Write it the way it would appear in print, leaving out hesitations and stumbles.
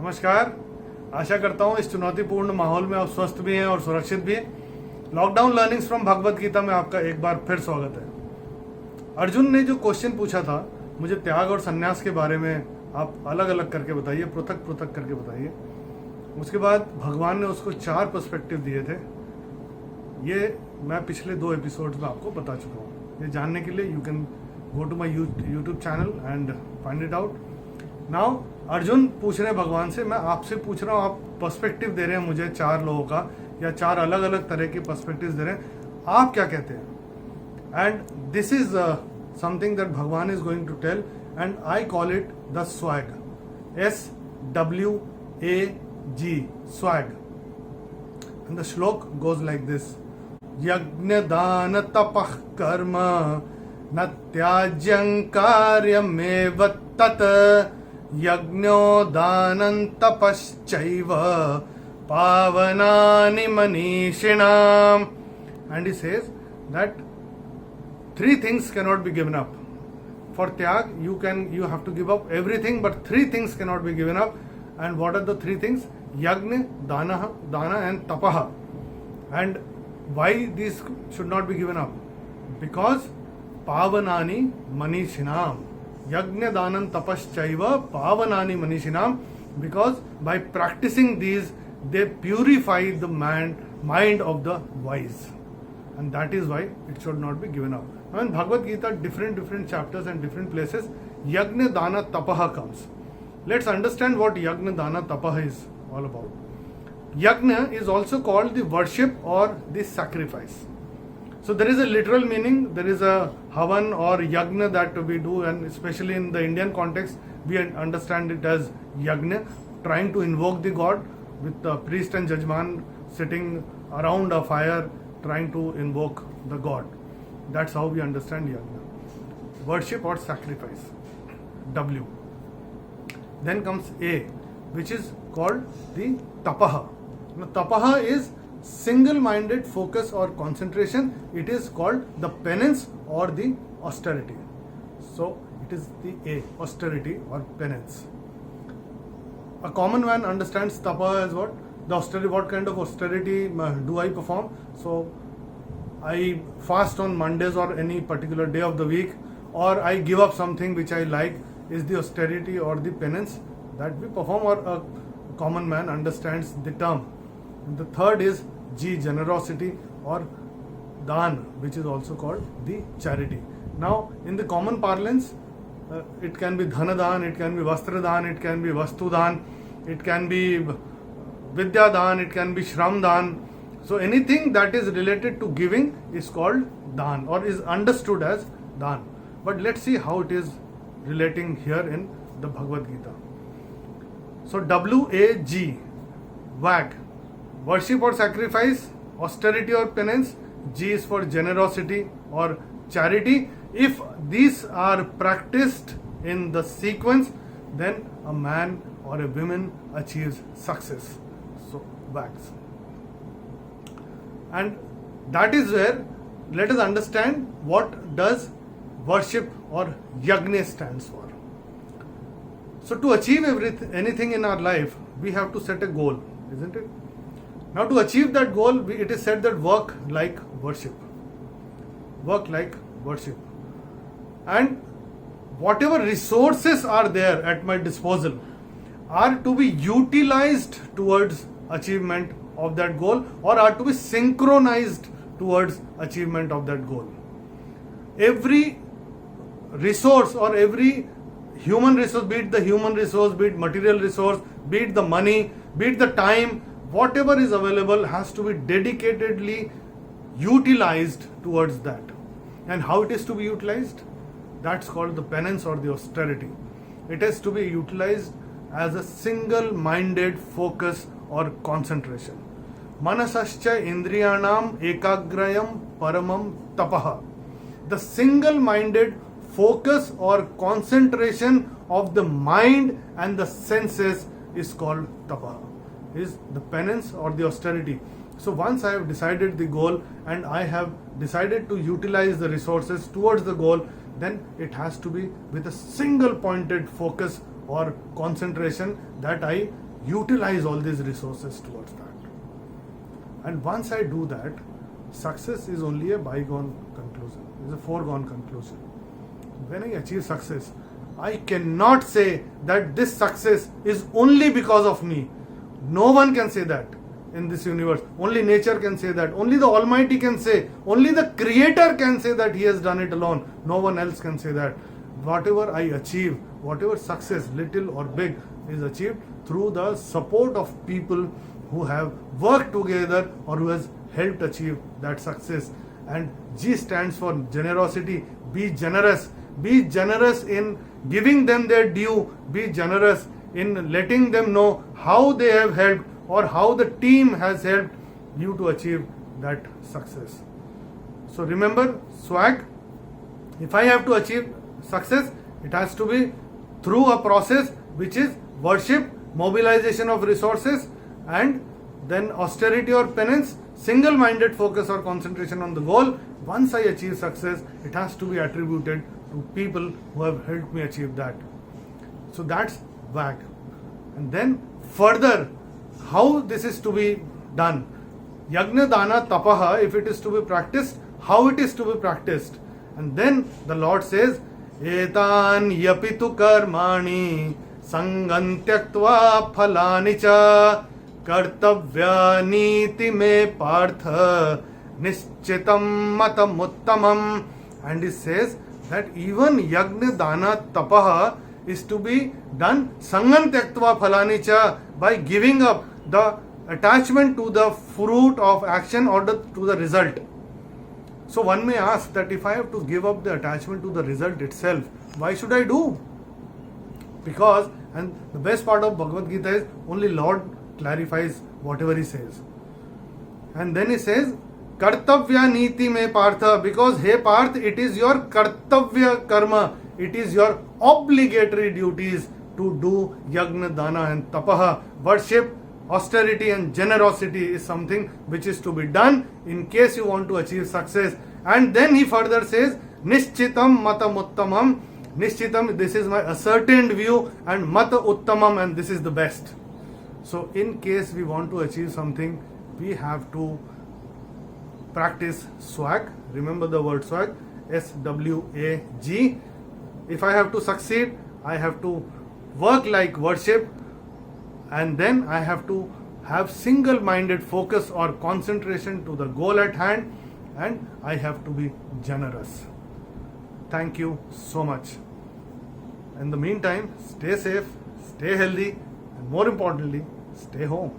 नमस्कार। आशा करता हूँ इस चुनौतीपूर्ण माहौल में आप स्वस्थ भी हैं और सुरक्षित भी हैं। Lockdown learnings from Bhagavad Gita में आपका एक बार फिर स्वागत है। अर्जुन ने जो क्वेश्चन पूछा था, मुझे त्याग और संन्यास के बारे में आप अलग अलग करके बताइए, पृथक पृथक करके बताइए। उसके बाद भगवान ने उसको 4 पर्सपेक्टिव दिए थे। ये मैं पिछले 2 एपिसोड्स में आपको बता चुका हूँ। ये जानने के लिए you can go to my YouTube channel and find it out. Now Arjun पूछ रहे हैं भगवान से, मैं आपसे पूछ रहा हूँ, आप पर्सपेक्टिव दे रहे हैं मुझे 4 लोगों का या 4 अलग अलग तरह के पर्सपेक्टिव दे रहे हैं, आप क्या कहते हैं? And this is something that Bhagwan is going to tell and I call it the swag, SWAG, swag. And the shloka goes like this: यज्ञ दान तपः कर्म न त्याज्यं कार्यमेव तत् यज्ञो दानं तपश्चैव पावनानि मनीषिणाम। And he says that 3 things cannot be given up. For tyag, you have to give up everything, but 3 things cannot be given up. And what are the 3 things? Yagna, dana and tapaha. And why these should not be given up? Because pavanani manishinam. Yagna danam tapaschaiva pavanani manishinam, because by practicing these they purify the mind of the wise, and that is why it should not be given up. Now in Bhagavad Gita, different chapters and different places, Yagna Dana Tapaha comes. Let's understand what Yagna Dana Tapaha is all about. Yagna is also called the worship or the sacrifice. So there is a literal meaning. There is a havan or yagna that we do, and especially in the Indian context, we understand it as yagna, trying to invoke the god with the priest and judgeman sitting around a fire trying to invoke the god. That's how we understand yagna. Worship or sacrifice, W. Then comes A, which is called the tapaha. Now tapaha is single-minded focus or concentration. It is called the penance or the austerity. So it is the A, austerity or penance. A common man understands tapa as what? The austerity. What kind of austerity do I perform? So I fast on Mondays or any particular day of the week, or I give up something which I like, is the austerity or the penance that we perform, or a common man understands the term. And the third is G, generosity or dan, which is also called the charity. Now in the common parlance, it can be dhana dan, it can be vastra dan, it can be vastu dan, it can be vidya dan, it can be shram dan. So anything that is related to giving is called dan or is understood as dan. But let's see how it is relating here in the Bhagavad Gita. So WAG, WAG, worship or sacrifice, austerity or penance. G is for generosity or charity. If these are practiced in the sequence, then a man or a woman achieves success. So WAGs. And that is where let us understand what does worship or yagna stands for. So to achieve anything in our life, we have to set a goal, isn't it? Now to achieve that goal, it is said that work like worship. Work like worship. And whatever resources are there at my disposal are to be utilized towards achievement of that goal, or are to be synchronized towards achievement of that goal. Every resource or every human resource, be it the human resource, be it material resource, be it the money, be it the time, whatever is available has to be dedicatedly utilized towards that. And how it is to be utilized? That's called the penance or the austerity. It is to be utilized as a single-minded focus or concentration. Manasascha indriyanam ekagrayam paramam tapaha. The single-minded focus or concentration of the mind and the senses is called tapaha, is the penance or the austerity. So once I have decided the goal and I have decided to utilize the resources towards the goal, then it has to be with a single pointed focus or concentration that I utilize all these resources towards that. And once I do that, success is only a bygone conclusion, it's a foregone conclusion. When I achieve success, I cannot say that this success is only because of me. No one can say that in this universe. Only nature can say that. Only the Almighty can say. Only the Creator can say that He has done it alone. No one else can say that. Whatever I achieve, whatever success, little or big, is achieved through the support of people who have worked together or who has helped achieve that success. And G stands for generosity. Be generous. Be generous in giving them their due. Be generous in letting them know how they have helped or how the team has helped you to achieve that success. So remember, swag, if I have to achieve success, it has to be through a process which is worship, mobilization of resources, and then austerity or penance, single-minded focus or concentration on the goal. Once I achieve success, it has to be attributed to people who have helped me achieve that. So that's WAG. And then further, how this is to be done. Yagna Dana Tapaha, if it is to be practiced, how it is to be practiced. And then the Lord says, Etan yapitu karmani sangan tyaktva phalani cha kartavya niti me partha nischitam matam uttamam. And he says that even Yagna Dana Tapaha is to be done sangan tyaktva phalani cha, by giving up the attachment to the fruit of action or to the result. So one may ask that if I have to give up the attachment to the result itself, why should I do? Because, and the best part of Bhagavad Gita is only Lord clarifies whatever he says. And then he says, Kartavya niti me partha, because hey Parth, it is your kartavya karma, it is your obligatory duties to do yagna, dana and tapaha. Worship, austerity and generosity is something which is to be done in case you want to achieve success. And then he further says, Nishchitam matam uttamam. Nishchitam, this is my ascertained view, and mata uttamam, and this is the best. So in case we want to achieve something, we have to practice swag. Remember the word swag, SWAG. If I have to succeed, I have to work like worship, and then I have to have single-minded focus or concentration to the goal at hand, and I have to be generous. Thank you so much. In the meantime, stay safe, stay healthy, and more importantly, stay home.